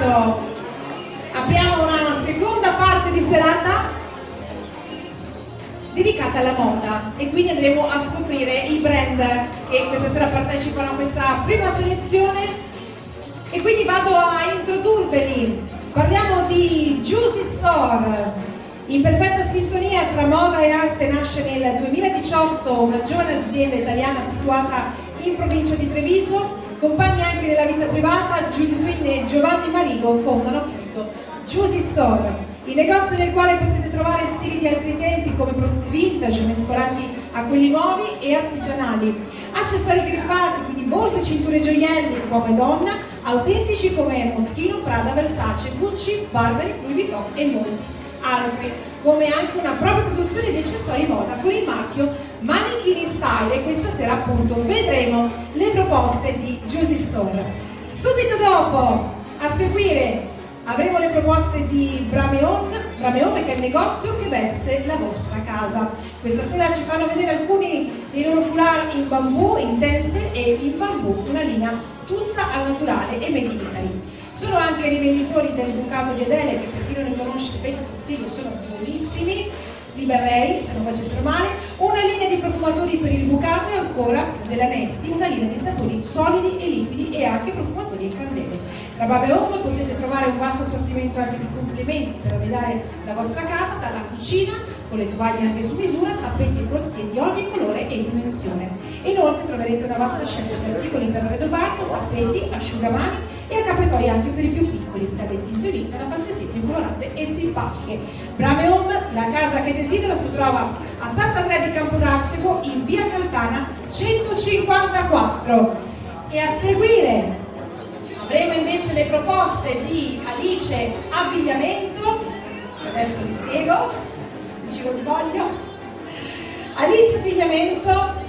adesso apriamo una seconda parte di serata dedicata alla moda e quindi andremo a scoprire i brand che questa sera partecipano a questa prima selezione e quindi vado a introdurveli. Parliamo di Juicy Store. In perfetta sintonia tra moda e arte nasce nel 2018 una giovane azienda italiana situata in provincia di Treviso. Compagni anche nella vita privata, Giusy Swin e Giovanni Marigo fondano appunto Juicy Store, il negozio nel quale potete trovare stili di altri tempi come prodotti vintage mescolati a quelli nuovi e artigianali, accessori griffati, quindi borse, cinture e gioielli, uomo e donna, autentici come Moschino, Prada, Versace, Gucci, Burberry, Louis Vuitton e molti altri, come anche una propria produzione di accessori moda con il marchio Manichini Style e questa sera appunto vedremo le proposte di Juicy Store. Subito dopo, a seguire, avremo le proposte di Brameon che è il negozio che veste la vostra casa. Questa sera ci fanno vedere alcuni dei loro foulard in bambù, in tencel e in bambù, una linea tutta al naturale e made in Italy. Sono anche rivenditori del bucato di Adele, che per chi non ne conosce ben consiglio, sono buonissimi, li berrei se non facessero male, una linea di profumatori per il bucato e ancora della Nesti, una linea di saponi solidi e liquidi e anche profumatori e candele. Da Babe Home potete trovare un vasto assortimento anche di complementi per arredare la vostra casa, dalla cucina, con le tovaglie anche su misura, tappeti e corsie di ogni colore e dimensione. E inoltre troverete una vasta scelta di articoli per arredo bagno, tappeti, asciugamani e accappatoi anche per i più piccoli, dalle tinto elite alla fantasia più colorate e simpatiche. Brame Home, la casa che desidero, si trova a Sant'Andrea di Campodarsego in via Caltana 154. E a seguire avremo invece le proposte di Alice Abbigliamento, che adesso vi spiego, dicevo di voglio. Alice Abbigliamento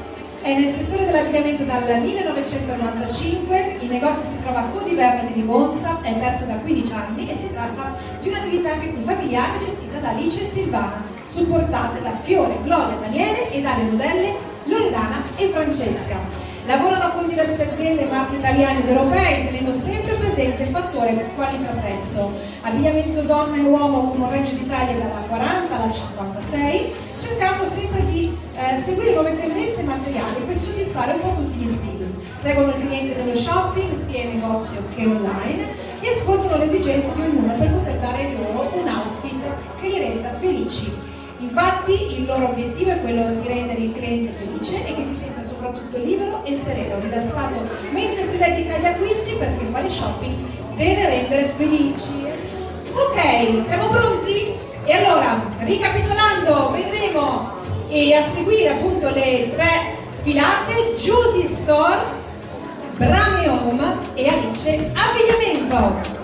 è nel settore dell'abbigliamento dal 1995, il negozio si trova a Codiverno di Vigonza, è aperto da 15 anni e si tratta di un'attività anche qui familiare gestita da Alice e Silvana, supportate da Fiore, Gloria, Daniele e dalle modelle Loredana e Francesca. Lavorano con diverse aziende, marche italiane ed europee, tenendo sempre presente il fattore qualità-prezzo. Abbigliamento donna e uomo con un range d'Italia dalla 40 alla 56, cercando sempre di seguire nuove tendenze materiali per soddisfare un po' tutti gli stili. Seguono il cliente dello shopping, sia in negozio che online, e ascoltano le esigenze di ognuno per poter dare loro un outfit che li renda felici. Infatti il loro obiettivo è quello di rendere il cliente felice e che si senta soprattutto libero e sereno, rilassato mentre si dedica agli acquisti, perché fare shopping deve rendere felici. Ok, siamo pronti? E allora, ricapitolando, vedremo e a seguire appunto le tre sfilate: Juicy Store, Brame Home e Alice Abbigliamento.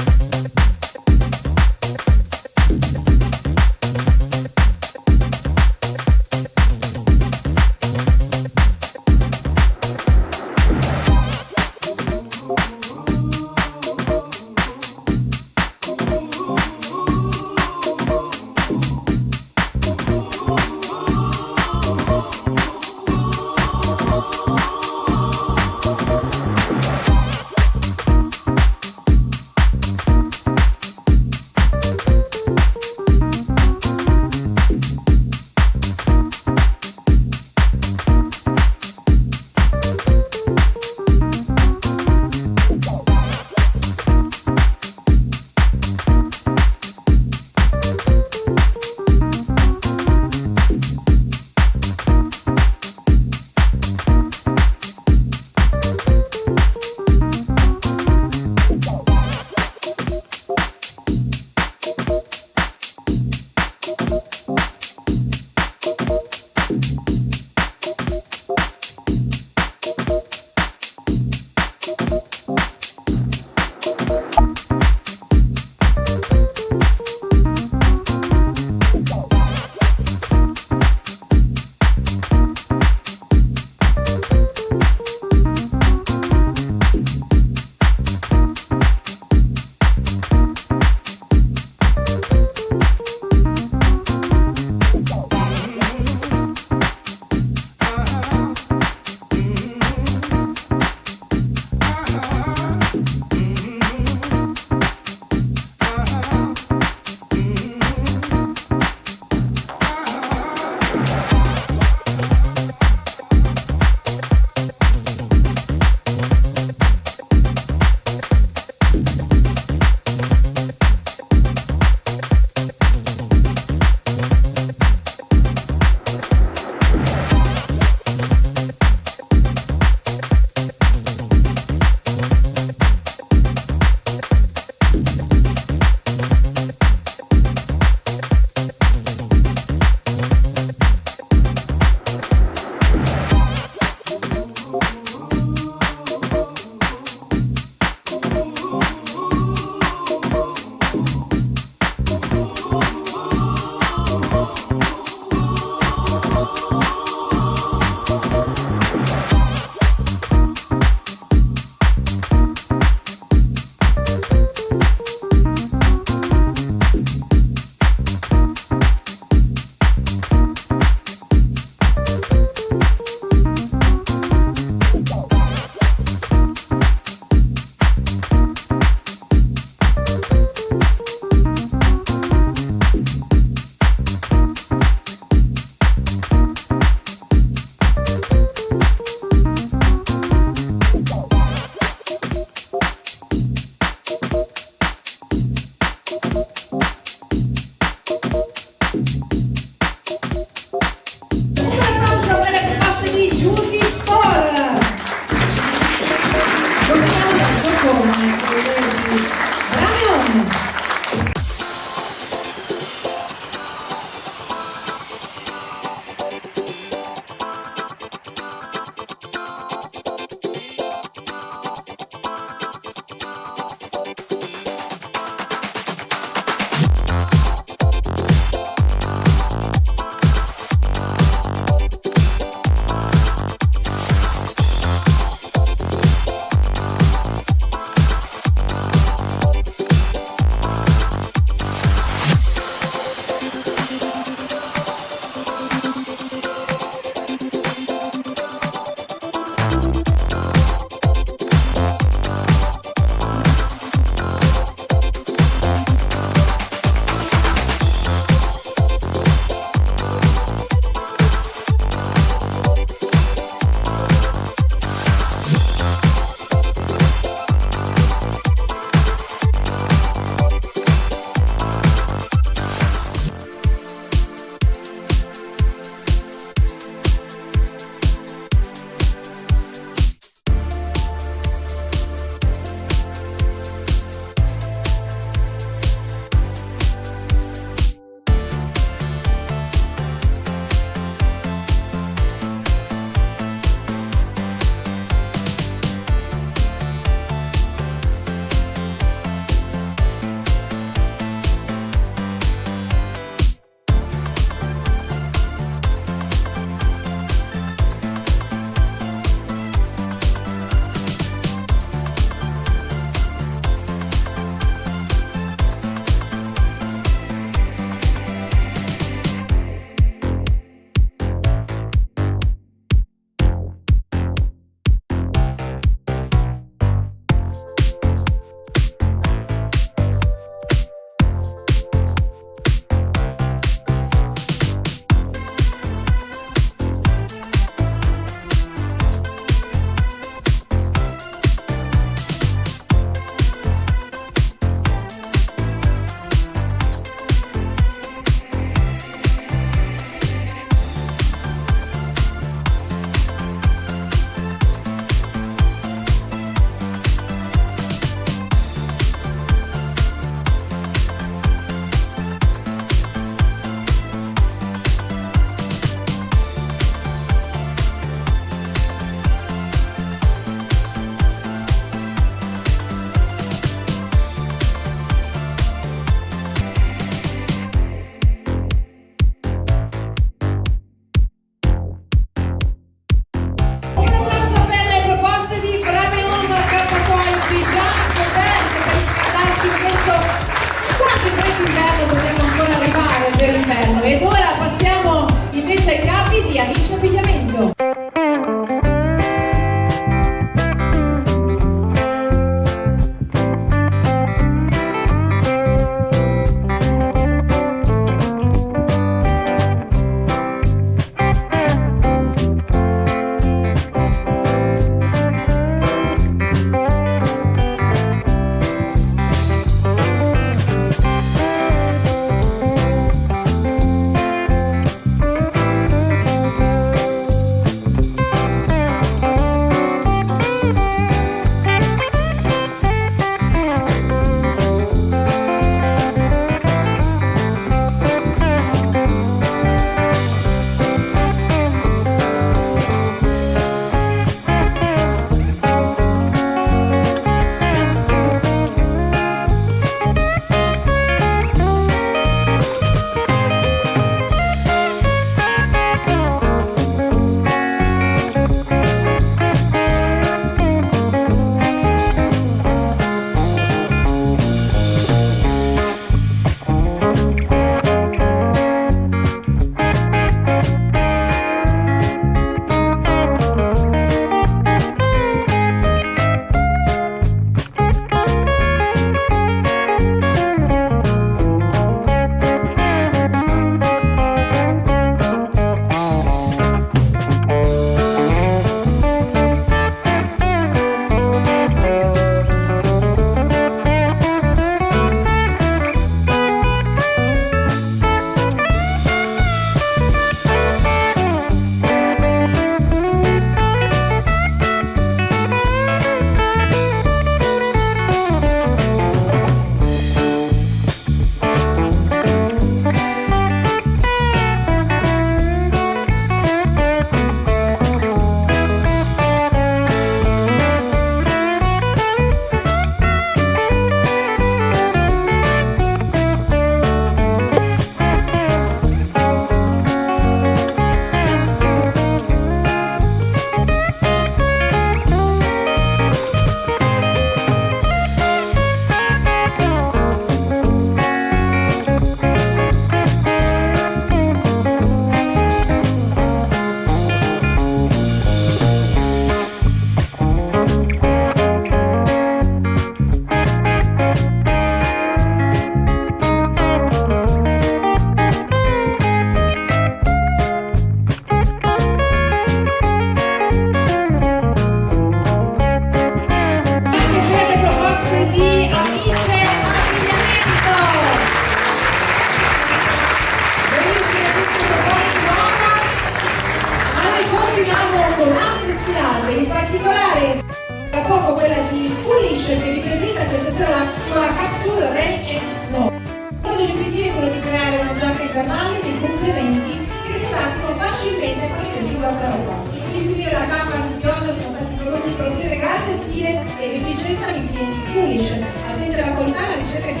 invernale dei complementi che si adattano facilmente a qualsiasi guardaroba. Il trio e la gamma rinviosa sono stati prodotti per offrire grande stile ed efficienza ai clienti foolish, attenti alla qualità e alla ricerca di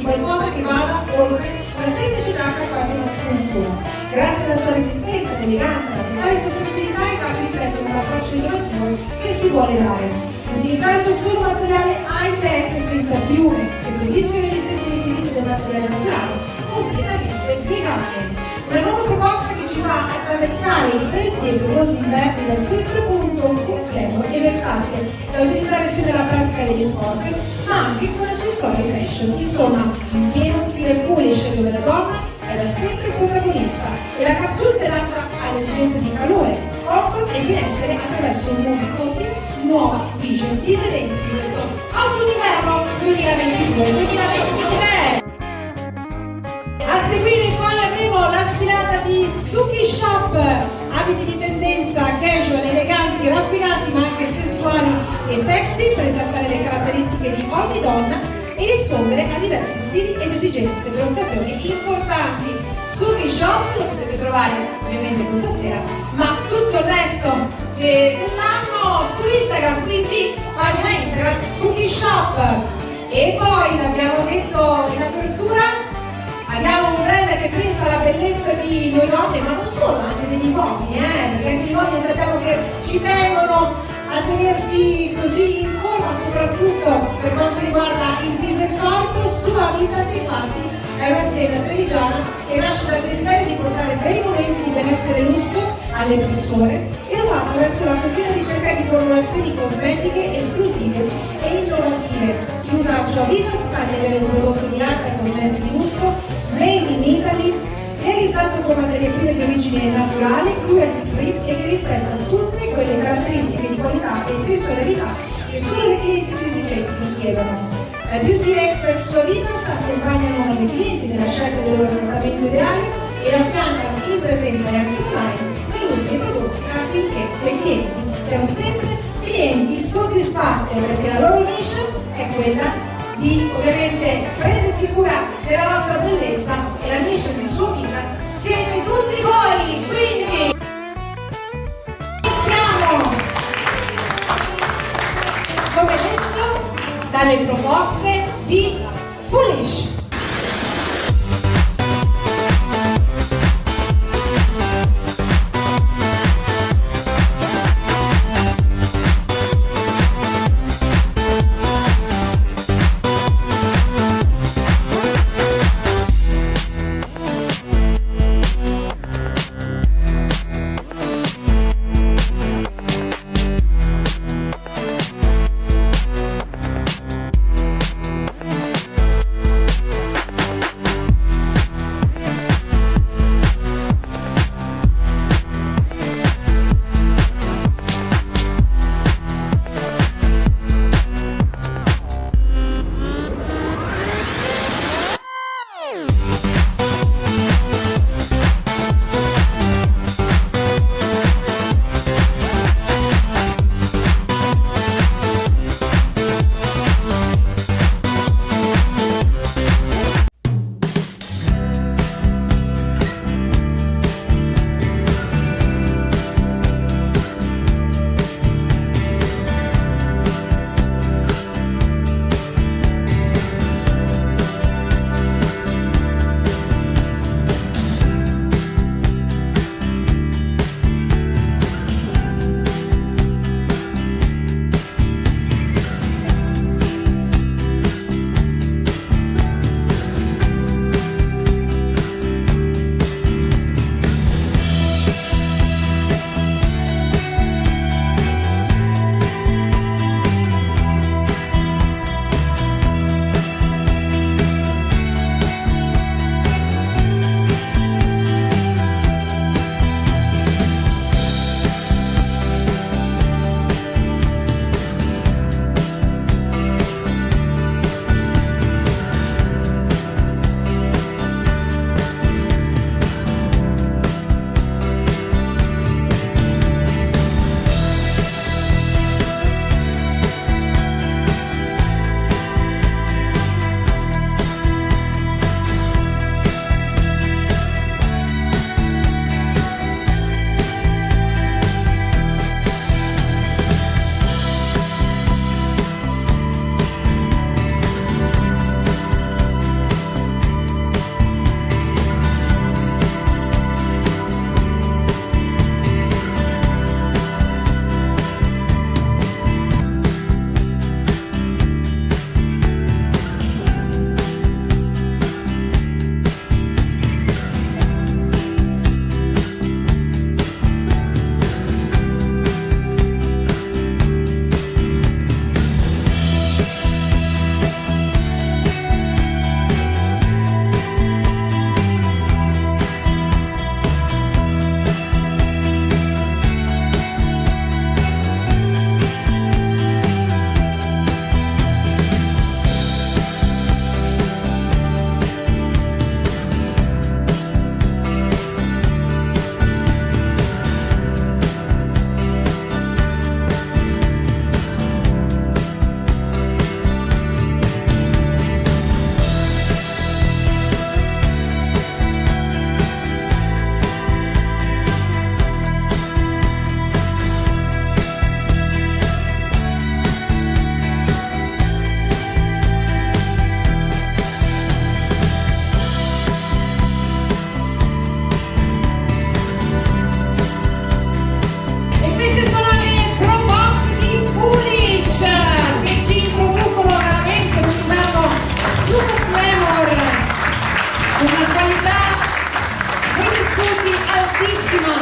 qualcosa che vada oltre una semplice giacca quasi una scultura. Grazie alla sua resistenza, eleganza, alla totale sostenibilità, i capi riflettono l'approccio innovativo che si vuole dare. Utilizzando solo materiale high-tech senza piume che soddisfino gli stessi requisiti del materiale naturale, completamente vegane. Una nuova proposta che ci fa attraversare i freddi e piovosi inverni da sempre con un tono completo e versatile da utilizzare sia nella pratica degli sport ma anche con accessori fashion. Insomma, in pieno stile foolish dove la donna è da sempre protagonista e la capsule si adatta alle esigenze di calore, comfort e benessere attraverso un mood così nuova vision in tendenza di questo autunno-inverno 2022-2023. A seguire poi avremo la sfilata di Suki Shop, abiti di tendenza casual, eleganti, raffinati ma anche sensuali e sexy per esaltare le caratteristiche di ogni donna e rispondere a diversi stili ed esigenze per occasioni importanti. Suki Shop lo potete trovare ovviamente questa sera, ma tutto il resto dell'anno su Instagram, quindi pagina Instagram Suki Shop. E poi l'abbiamo detto in apertura, abbiamo un brand che pensa alla bellezza di noi donne, ma non solo, anche degli uomini, perché anche gli uomini sappiamo che ci tengono a tenersi così in forma, soprattutto per quanto riguarda il viso e il corpo. Sua Vita, infatti, è un'azienda trevigiana che nasce dal desiderio di portare bei momenti di benessere e lusso alle persone e lo fa attraverso la continua ricerca di formulazioni cosmetiche esclusive e innovative. Chi usa la Sua Vita sa di avere un prodotto di alta cosmetica di lusso, made in Italy, realizzato con materie prime di origine naturale, cruelty free e che rispetta tutte quelle caratteristiche di qualità e sensorialità che solo le clienti più esigenti richiedono. La beauty expert Sua Vita accompagnano le clienti nella scelta del loro trattamento ideale e la affiancano in presenza e anche online nell'uso dei prodotti affinché le clienti siano sempre clienti soddisfatte, perché la loro mission è quella di ovviamente prendersi cura della vostra bellezza e la mission di Sua Vita siete tutti voi, quindi iniziamo come detto dalle proposte di Foolish. una qualità dei tessuti altissima.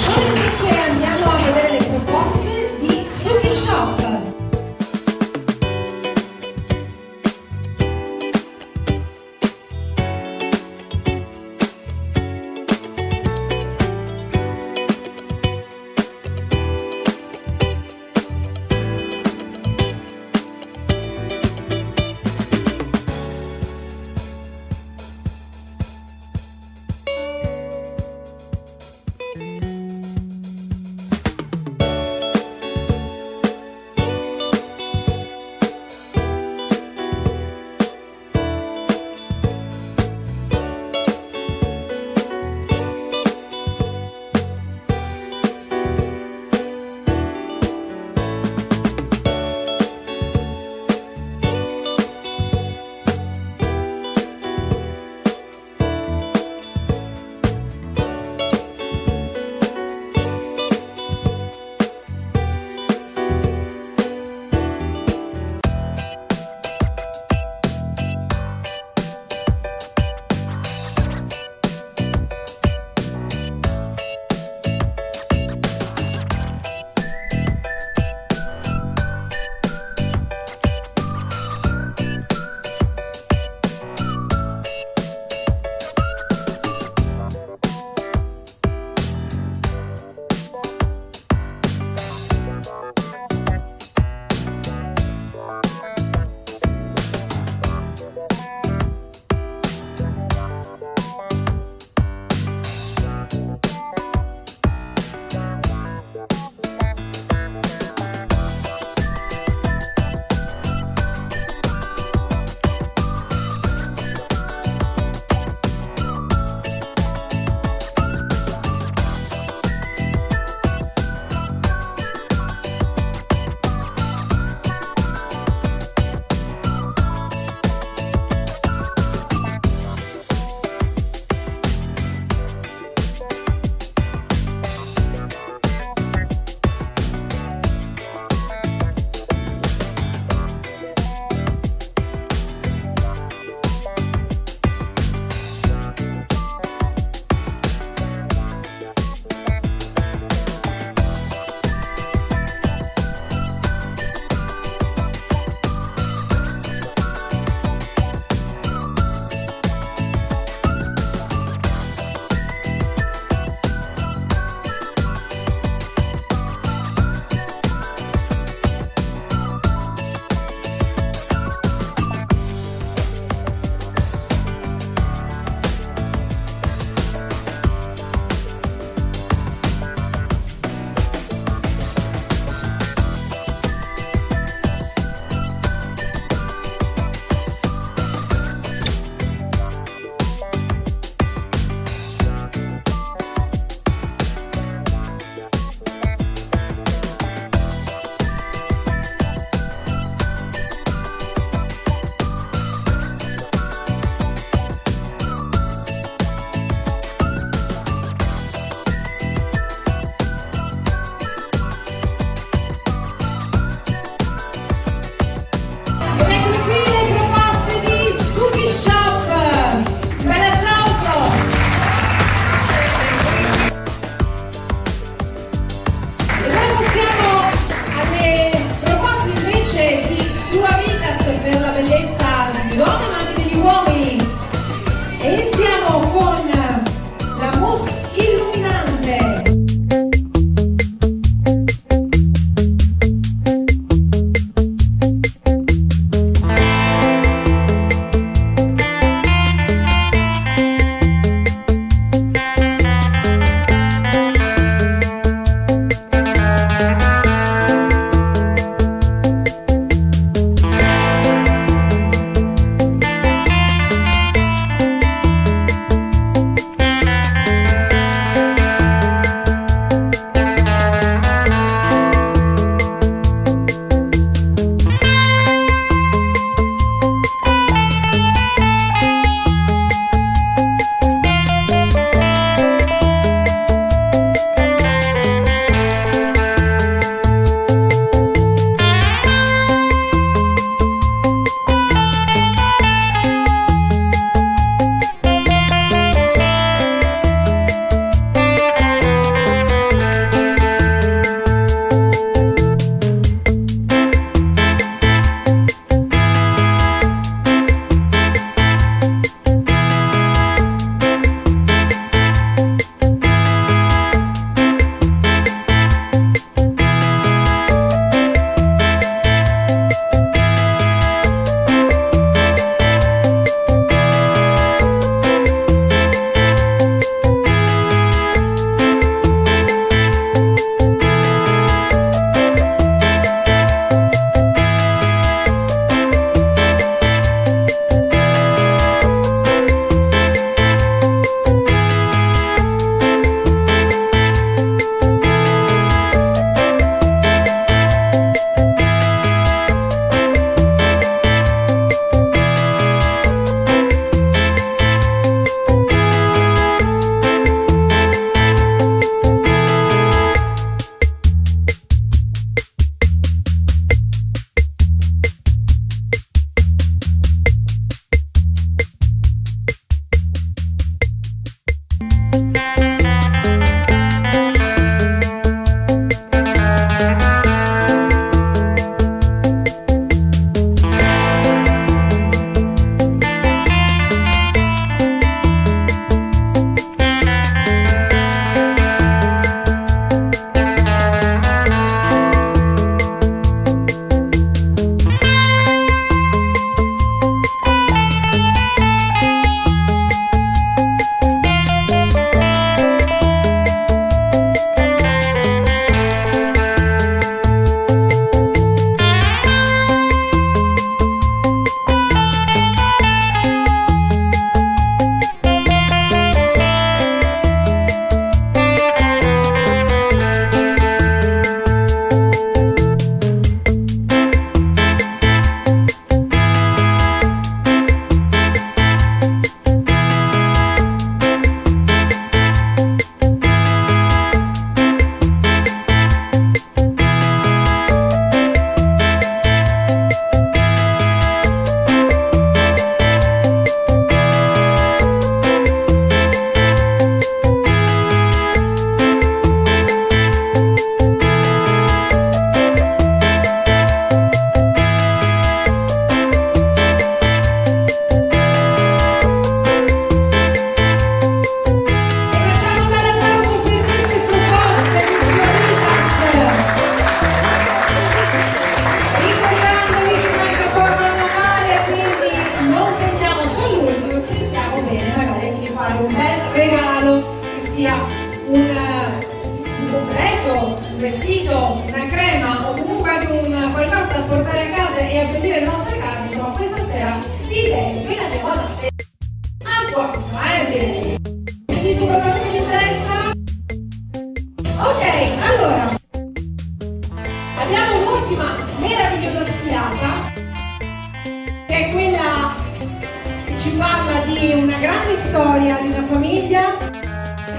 Ora invece andiamo a vedere le proposte di Suki Shop. sia un completo, un vestito, una crema o comunque anche un qualcosa da portare a casa e abbellire le nostre case, insomma questa sera idee ve ne abbiamo date a quattro, direi. Quindi si può sapere differenza? Ok, allora abbiamo un'ultima meravigliosa sfilata che è quella che ci parla di una grande storia di una famiglia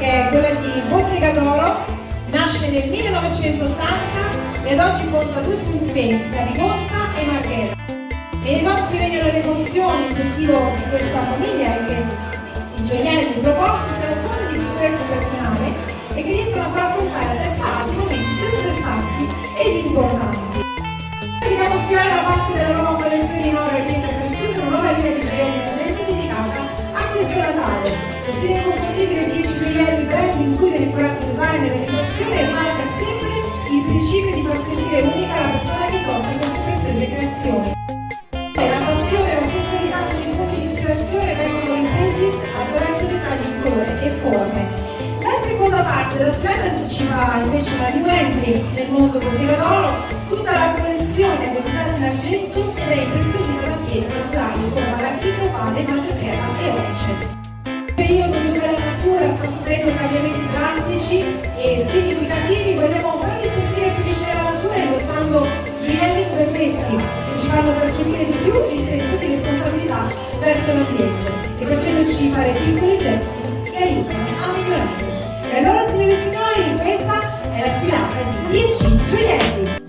che è quella di Bottega d'Oro. Nasce nel 1980 e ad oggi conta due puntini, la Vigonza e Marghera. Nei negozi regnano le emozioni, l'obiettivo di questa famiglia è che i gioielli proposti siano fonte di sicurezza personale e che riescano a far affrontare a testa alta i momenti più stressanti ed importanti. Vogliamo sfilare una parte della nuova collezione di oro e pietre preziose, una nuova linea di gioielli in argento dedicata a questo Natale. Lo stile inconfondibile di 10 gioielli brand in cui l'elaborato design e l'educazione rimarca sempre il principio di far sentire unica la persona che indossa queste preziose creazioni. La passione e la sensualità sono i punti di ispirazione vengono ripresi attraverso dettagli di colore e forme. La seconda parte della sfilata anticipa invece la new entry nel mondo Bottega d'Oro, tutta la collezione è realizzata in argento ed è impreziosita da pietre naturali come malachite, opale, madreperla e onice. Periodo dove la natura sta subendo cambiamenti drastici e significativi, vogliamo farvi sentire felici della natura indossando gioielli come questi che ci fanno percepire di più il senso di responsabilità verso l'ambiente e facendoci fare piccoli gesti che aiutano a migliorare. E allora, signore e signori, questa è la sfilata di 10 gioielli.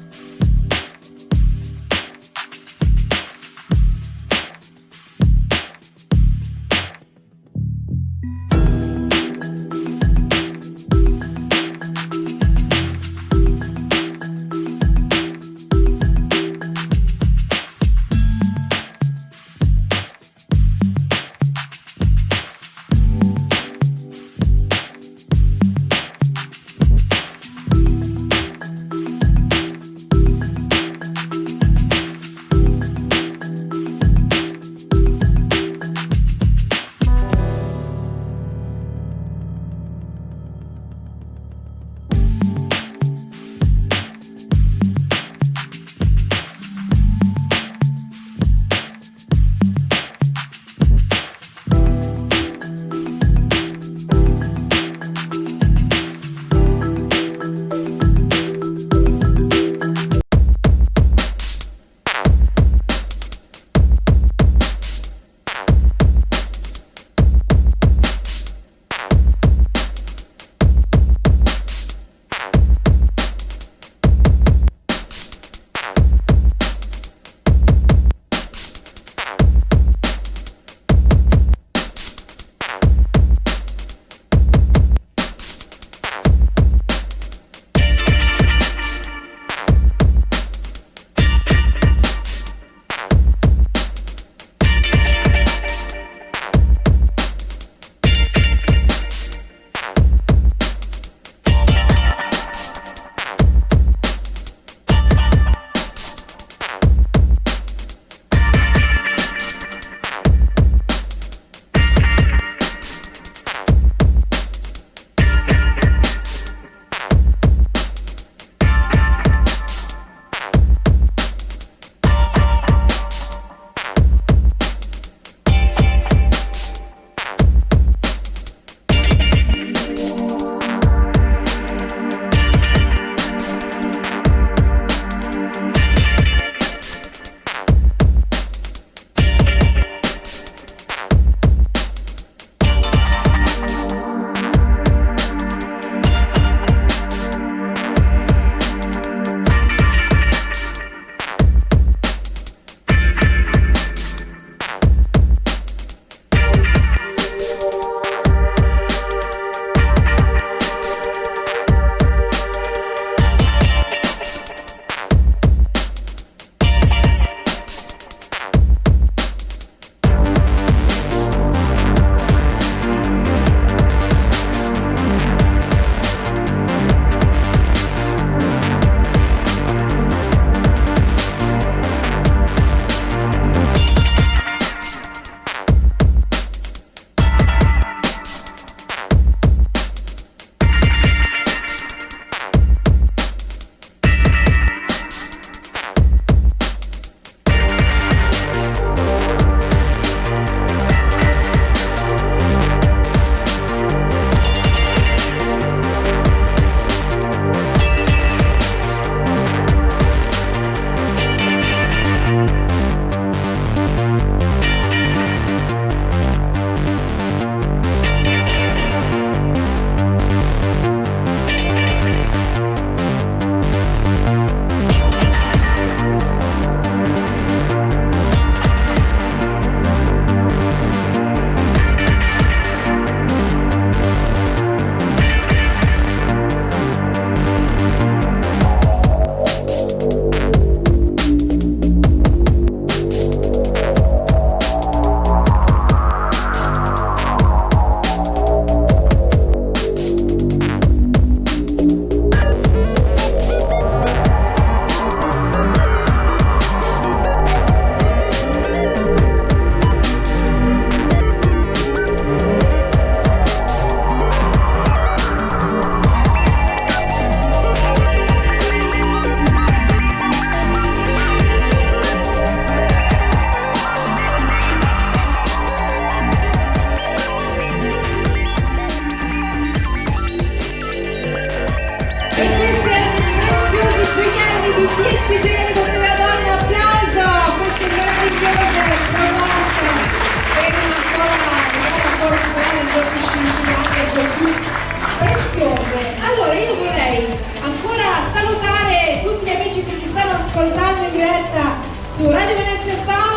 Voltalmo in diretta su Radio Venezia Sound.